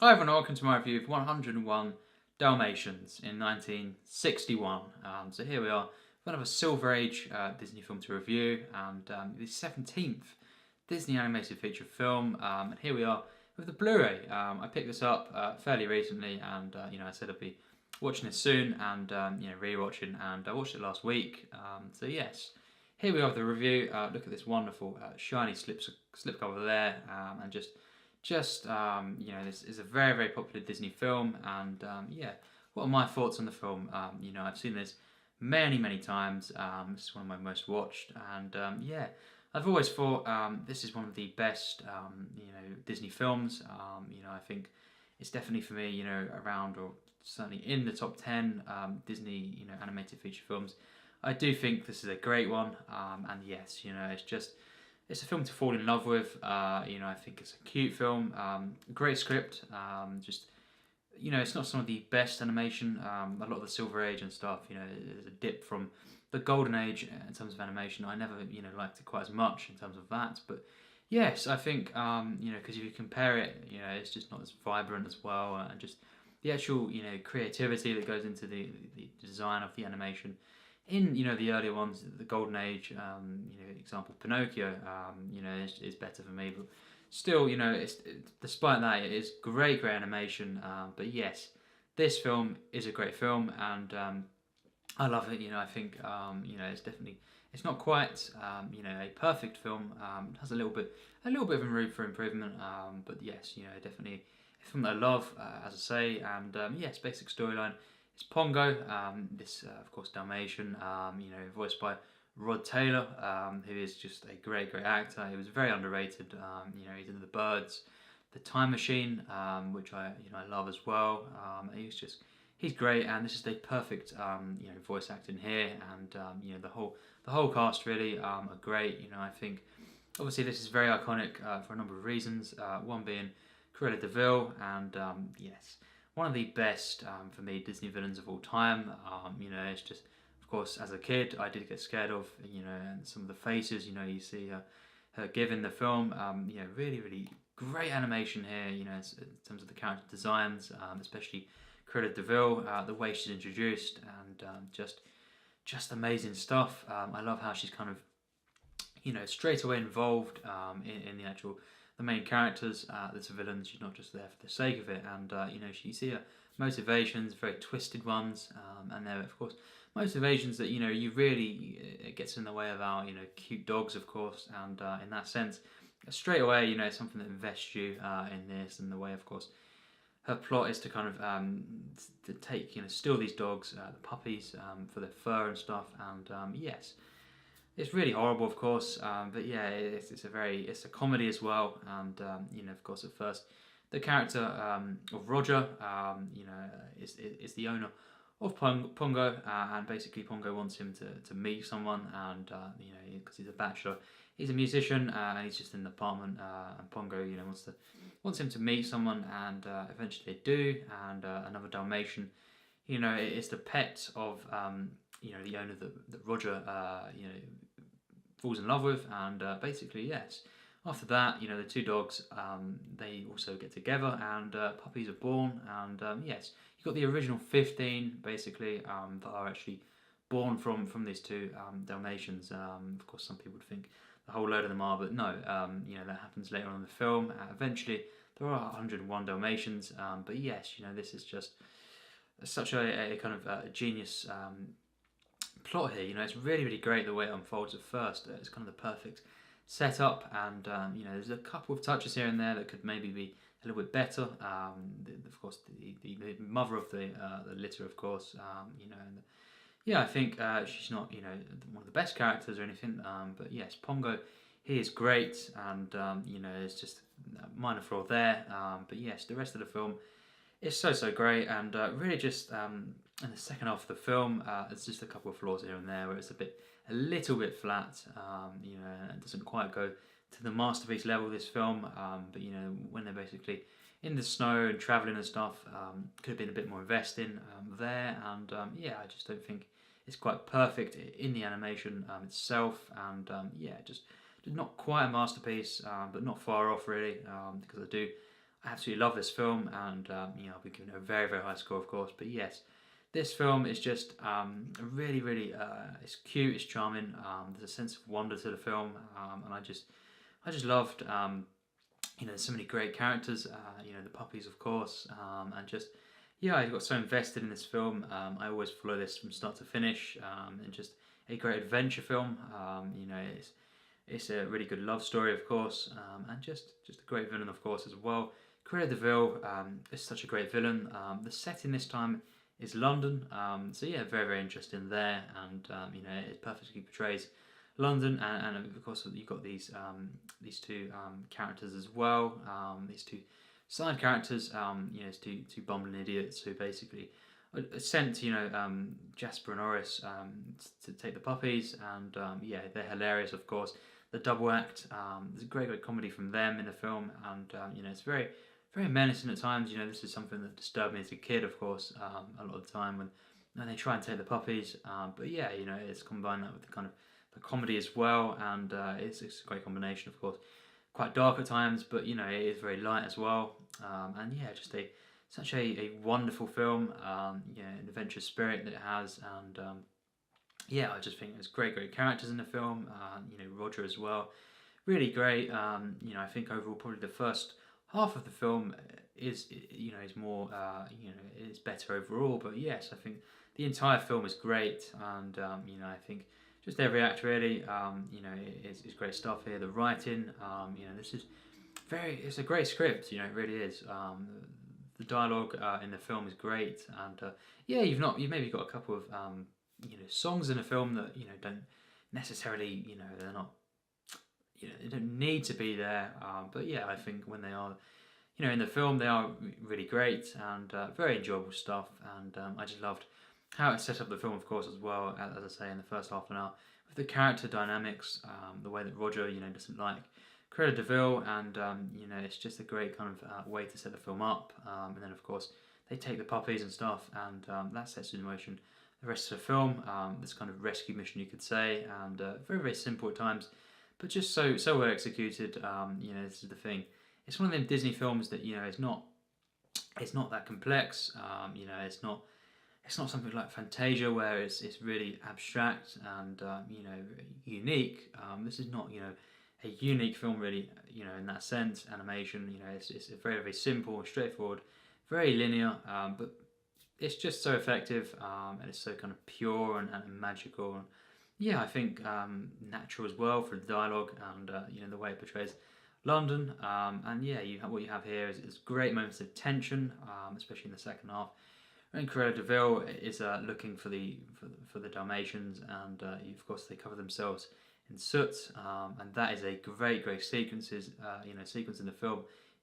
Hi everyone, welcome to my review of 101 Dalmatians in 1961. So here we are, one of a Silver Age Disney film to review, and the 17th Disney animated feature film. And here we are with the Blu-ray. I picked this up fairly recently, and I said I'd be watching this soon, and re-watching, and I watched it last week. So yes, here we are with the review. Look at this wonderful shiny slipcover there, and this is a very popular Disney film, and what are my thoughts on the film? I've seen this many times. This is one of my most watched, and I've always thought this is one of the best Disney films. I think it's definitely for me around, or certainly in the top 10 Disney animated feature films. I do think this is a great one, and yes, it's a film to fall in love with. I think it's a cute film, great script. It's not some of the best animation. A lot of the Silver Age and stuff, there's a dip from the Golden Age in terms of animation. I never, liked it quite as much in terms of that. But yes, I think, because if you compare it, it's just not as vibrant as well, and just the actual, creativity that goes into the design of the animation in the earlier ones, the Golden Age, example Pinocchio, is better for me. But still, despite that, it is great animation. But yes, this film is a great film, and I love it. I think it's not quite a perfect film. It has a little bit of room for improvement. But yes, definitely a film that I love, as I say, and yes, basic storyline. It's Pongo, this of course Dalmatian, voiced by Rod Taylor, who is just a great actor. He was very underrated. He's in The Birds, The Time Machine, which I love as well. He's great, and this is the perfect voice acting here, and the whole cast really are great. I think obviously this is very iconic for a number of reasons. One being Cruella de Vil, and yes, one of the best for me Disney villains of all time. It's just, of course, as a kid I did get scared of and some of the faces you see her give in the film. Really great animation here. In terms of the character designs, especially Cruella de Vil, the way she's introduced, and just amazing stuff. I love how she's kind of straight away involved in the main characters, the villains. She's not just there for the sake of it, and you see her motivations, very twisted ones, and there of course motivations that you really it gets in the way of our cute dogs, of course, and in that sense, straight away it's something that invests you in this, and the way of course her plot is to kind of to take steal these dogs, the puppies, for their fur and stuff, and yes. It's really horrible, of course, but yeah, it's a comedy as well, and of course, at first, the character of Roger, is the owner of Pongo, and basically Pongo wants him to meet someone, and because he's a bachelor, he's a musician, and he's just in the apartment, and Pongo, wants him to meet someone, and eventually they do, and another Dalmatian, it's the pet of the owner that Roger falls in love with, and basically yes. After that, the two dogs they also get together, and puppies are born, and yes, you've got the original 15 basically that are actually born from these two Dalmatians. Of course, some people would think a whole load of them are, but no. That happens later on in the film. Eventually, there are 101 Dalmatians, but yes, this is just such a kind of genius plot here. It's really great the way it unfolds at first. It's kind of the perfect setup, and there's a couple of touches here and there that could maybe be a little bit better. Of course, the mother of the litter, of course, and I think she's not one of the best characters or anything, but yes, Pongo, he is great, and it's just a minor flaw there, but yes, the rest of the film is so great, and really just in the second half of the film, there's just a couple of flaws here and there where it's a little bit flat. It doesn't quite go to the masterpiece level of this film. But when they're basically in the snow and traveling and stuff, could have been a bit more investing there. And I just don't think it's quite perfect in the animation itself. And just not quite a masterpiece, but not far off really. Because I absolutely love this film, and I'll be giving it a very, very high score, of course. But yes, this film is just really, really. It's cute, it's charming. There's a sense of wonder to the film, and I just loved. There's so many great characters. The puppies, of course, and just yeah, I got so invested in this film. I always follow this from start to finish, and just a great adventure film. It's a really good love story, of course, and just a great villain, of course, as well. Cruella de Vil is such a great villain. The setting this time is London, so yeah, very, very interesting there, and it perfectly portrays London, and of course you've got these two characters as well, these two side characters, these two bumbling idiots who basically are sent, Jasper and Oris to take the puppies, and yeah, they're hilarious, of course. The double act, there's a great comedy from them in the film, and it's very, very menacing at times. This is something that disturbed me as a kid, of course, a lot of the time when they try and take the puppies. But yeah, it's combined that with the kind of the comedy as well, and it's a great combination, of course. Quite dark at times, but it is very light as well. And yeah, just such a wonderful film. An adventurous spirit that it has, and yeah, I just think there's great characters in the film. Roger as well, really great. I think overall probably the first half of the film is more is better overall. But yes, I think the entire film is great, and I think just every act really is great stuff here. The writing, this is it's a great script. It really is. The dialogue in the film is great, and yeah, you've maybe got a couple of songs in a film that don't necessarily they're not they don't need to be there, but yeah, I think when they are in the film they are really great, and very enjoyable stuff, and I just loved how it set up the film, of course, as well, as I say, in the first half an hour, with the character dynamics, the way that Roger doesn't like Cruella de Vil, and it's just a great kind of way to set the film up, and then of course they take the puppies and stuff, and that sets in motion the rest of the film, this kind of rescue mission, you could say, and very, very simple at times, but just so well executed. This is the thing. It's one of them Disney films that it's not that complex. It's not something like Fantasia where it's really abstract and unique. This is not a unique film really. In that sense, animation. It's a very, very simple, straightforward, very linear, but it's just so effective, and it's so kind of pure and magical, and yeah, I think natural as well for the dialogue, and the way it portrays London, and yeah, what you have here is great moments of tension, especially in the second half. And Cruella de Vil is looking for the Dalmatians, and of course they cover themselves in soot, and that is a great sequence in the film.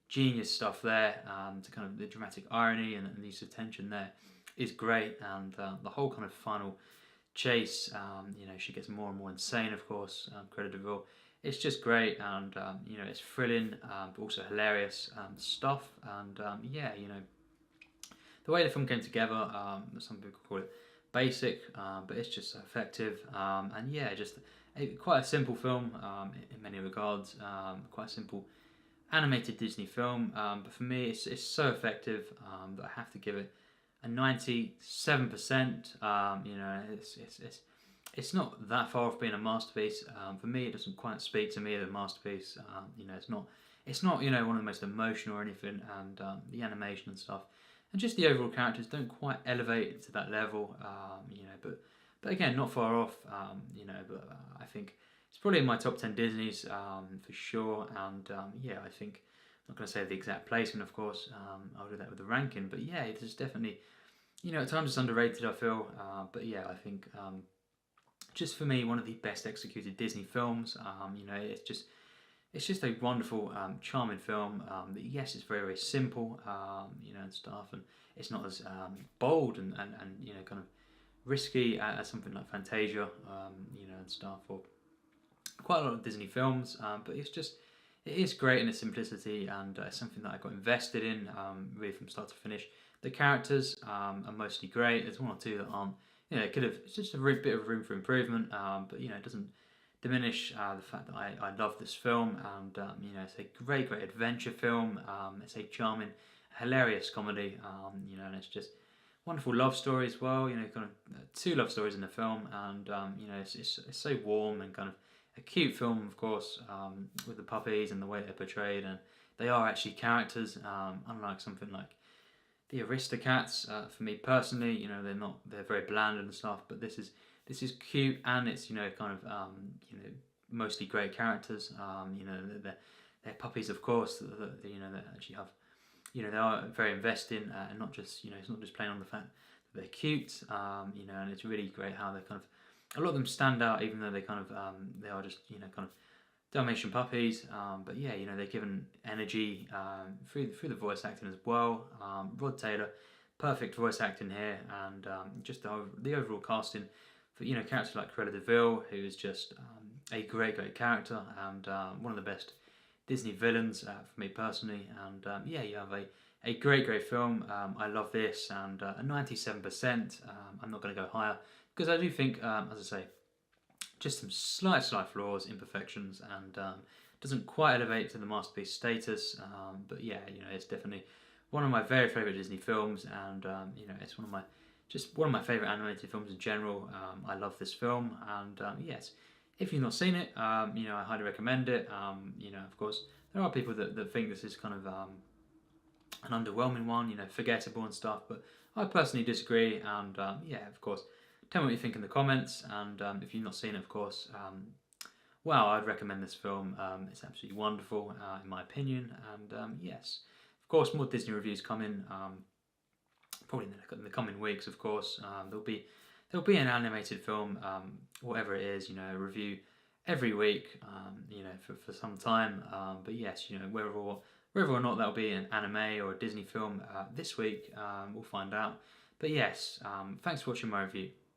Genius stuff there, to kind of the dramatic irony and the use of tension there is great, and the whole kind of final chase, she gets more and more insane, of course, Cruella de Vil. It's just great, and it's thrilling, but also hilarious stuff, and yeah, the way the film came together, some people call it basic, but it's just so effective, and yeah, just quite a simple film in many regards, quite a simple animated Disney film, but for me it's so effective that I have to give it a 97%. It's not that far off being a masterpiece. For me, it doesn't quite speak to me as a masterpiece. It's not one of the most emotional or anything, and the animation and stuff, and just the overall characters don't quite elevate to that level. But again, not far off. But I think it's probably in my top 10 Disneys for sure, and yeah, I think I'm not going to say the exact placement, of course. I'll do that with the ranking, but yeah, it is definitely, at times it's underrated, I feel, but yeah, I think just for me, one of the best executed Disney films. It's just a wonderful, charming film. That, yes, it's very, very simple, and stuff, and it's not as bold and kind of risky as something like Fantasia, and stuff, or quite a lot of Disney films. But it is great in its simplicity, and it's something that I got invested in, really from start to finish. The characters are mostly great. There's one or two that aren't. It's just a bit of room for improvement, but it doesn't diminish the fact that I love this film, and you know, it's a great adventure film. It's a charming, hilarious comedy. You know, and it's just wonderful love story as well. You know, kind of two love stories in the film, and you know, it's so warm and kind of a cute film, of course, with the puppies and the way they're portrayed, and they are actually characters. Unlike something like the Aristocats, for me personally, you know, they're very bland and stuff, but this is cute, and it's, you know, kind of you know, mostly great characters. You know, they're puppies, of course. You know, that actually have, you know, they are very investing, and not just, you know, it's not just playing on the fact that they're cute. You know, and it's really great how they kind of, a lot of them stand out, even though they kind of they are just, you know, kind of Dalmatian puppies. But yeah, you know, they're given energy through the voice acting as well. Rod Taylor, perfect voice acting here, and just the overall casting for, you know, characters like Cruella de Vil, who is just a great character, and one of the best Disney villains for me personally. And yeah, you have a great film. I love this, and a 97%. I'm not going to go higher because I do think, as I say, just some slight flaws, imperfections, and doesn't quite elevate to the masterpiece status. But yeah, you know, it's definitely one of my very favourite Disney films, and you know, it's one of my favourite animated films in general. I love this film, and yes, if you've not seen it, you know, I highly recommend it. You know, of course, there are people that think this is kind of an underwhelming one, you know, forgettable and stuff, but I personally disagree, and yeah, of course, tell me what you think in the comments, and if you've not seen it, of course, well, I'd recommend this film. It's absolutely wonderful, in my opinion, and yes, of course, more Disney reviews coming, probably in the coming weeks, of course. There'll be an animated film, whatever it is, you know, a review every week, you know, for some time, but yes, you know, whether or not that'll be an anime or a Disney film this week, we'll find out. But yes, thanks for watching my review.